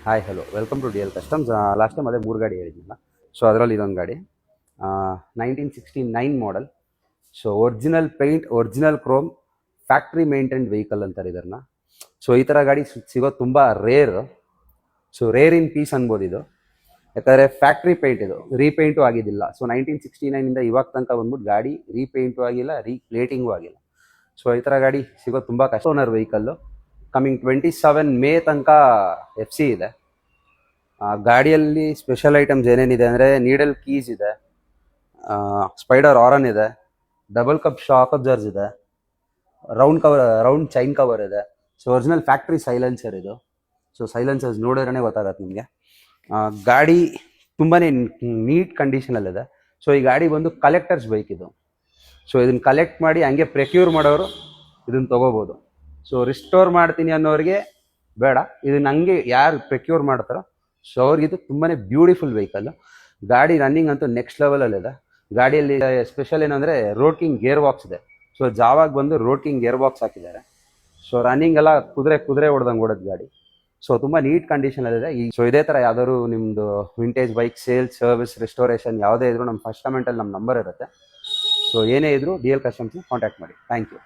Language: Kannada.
Hi hello welcome to D L customs. Last time ಅದೇ 3 ಗಾಡಿ ಹೇಳಿದ್ನಲ್ಲ. ಸೊ ಅದರಲ್ಲಿ ಇದೊಂದು ಗಾಡಿ 1969 model. So original paint, original chrome, factory maintained vehicle ಅಂತಾರೆ ಇದನ್ನ. ಸೊ ಈ ಥರ ಗಾಡಿ ಸಿಗೋದು ತುಂಬ rare. So rare in piece ಅನ್ಬೋದು ಇದು. ಯಾಕಂದರೆ ಫ್ಯಾಕ್ಟ್ರಿ ಪೇಂಟ್ ಇದು, ರೀಪೇಂಟು ಆಗಿದ್ದಿಲ್ಲ. ಸೊ 1969ಇಂದ ಇವಾಗ ತನಕ ಬಂದ್ಬಿಟ್ಟು ಗಾಡಿ ರೀಪೇಂಟು ಆಗಿಲ್ಲ, ರೀಪ್ಲೇಟಿಂಗು ಆಗಿಲ್ಲ. ಸೊ ಈ ಥರ ಗಾಡಿ ಸಿಗೋದು ತುಂಬ ಕಷ್ಟ. ಓನರ್ ವೆಹಿಕಲ್ಲು ಕಮಿಂಗ್ 27 ಮೇ ತನಕ FC ಇದೆ. ಗಾಡಿಯಲ್ಲಿ ಸ್ಪೆಷಲ್ ಐಟಮ್ಸ್ ಏನೇನಿದೆ ಅಂದರೆ ನೀಡಲ್ ಕೀಸ್ ಇದೆ, ಸ್ಪೈಡರ್ ಆರನ್ ಇದೆ, ಡಬಲ್ ಕಪ್ ಶಾಕ್ ಅಬ್ಸರ್ಸ್ ಇದೆ, ರೌಂಡ್ ಚೈನ್ ಕವರ್ ಇದೆ. ಸೊ ಒರಿಜಿನಲ್ ಫ್ಯಾಕ್ಟ್ರಿ ಸೈಲೆನ್ಸರ್ ಇದು. ಸೊ ಸೈಲೆನ್ಸರ್ಸ್ ನೋಡಿದ್ರೇ ಗೊತ್ತಾಗತ್ತೆ ನಿಮಗೆ. ಗಾಡಿ ತುಂಬಾ ನೀಟ್ ಕಂಡೀಷನಲ್ಲಿದೆ. ಸೊ ಈ ಗಾಡಿ ಬಂದು ಕಲೆಕ್ಟರ್ಸ್ ಬೈಕ್ ಇದು. ಸೊ ಇದನ್ನು ಕಲೆಕ್ಟ್ ಮಾಡಿ ಹಂಗೆ ಪ್ರೆಕ್ಯೂರ್ ಮಾಡೋರು ಇದನ್ನು ತೊಗೋಬೋದು. ಸೊ ರಿಸ್ಟೋರ್ ಮಾಡ್ತೀನಿ ಅನ್ನೋರಿಗೆ ಬೇಡ, ಇದನ್ನ ಹಂಗೆ ಯಾರು ಪ್ರೆಕ್ಯೂರ್ ಮಾಡ್ತಾರೋ ಸೊ ಅವ್ರಿಗೆ ಇದು ತುಂಬಾ ಬ್ಯೂಟಿಫುಲ್ ವೆಹಿಕಲ್ಲು. ಗಾಡಿ ರನ್ನಿಂಗ್ ಅಂತೂ ನೆಕ್ಸ್ಟ್ ಲೆವೆಲಲ್ಲಿದೆ. ಗಾಡಿಯಲ್ಲಿ ಸ್ಪೆಷಲ್ ಏನಂದರೆ ರೋಡ್ ಕಿಂಗ್ ಗೇರ್ ಬಾಕ್ಸ್ ಇದೆ. ಸೊ ಜಾವಾಗ ಬಂದು ರೋಡ್ ಕಿಂಗ್ ಗೇರ್ ಬಾಕ್ಸ್ ಹಾಕಿದ್ದಾರೆ. ಸೊ ರನ್ನಿಂಗ್ ಎಲ್ಲ ಕುದುರೆ ಹೊಡೆದಂಗೆ ಓಡೋದು ಗಾಡಿ. ಸೊ ತುಂಬ ನೀಟ್ ಕಂಡೀಷನಲ್ಲಿದೆ. ಸೊ ಇದೇ ಥರ ಯಾವ್ದಾದ್ರು ನಿಮ್ಮದು vintage bike sales, service, restoration ಯಾವುದೇ ಇದ್ರೂ ನಮ್ಮ ಫಸ್ಟ್ ಕಮೆಂಟಲ್ಲಿ ನಮ್ಮ ನಂಬರ್ ಇರುತ್ತೆ. ಸೊ ಏನೇ ಇದ್ರೂ DL ಕಸ್ಟಮ್ಸ್ನ ಕಾಂಟ್ಯಾಕ್ಟ್ ಮಾಡಿ. Thank you.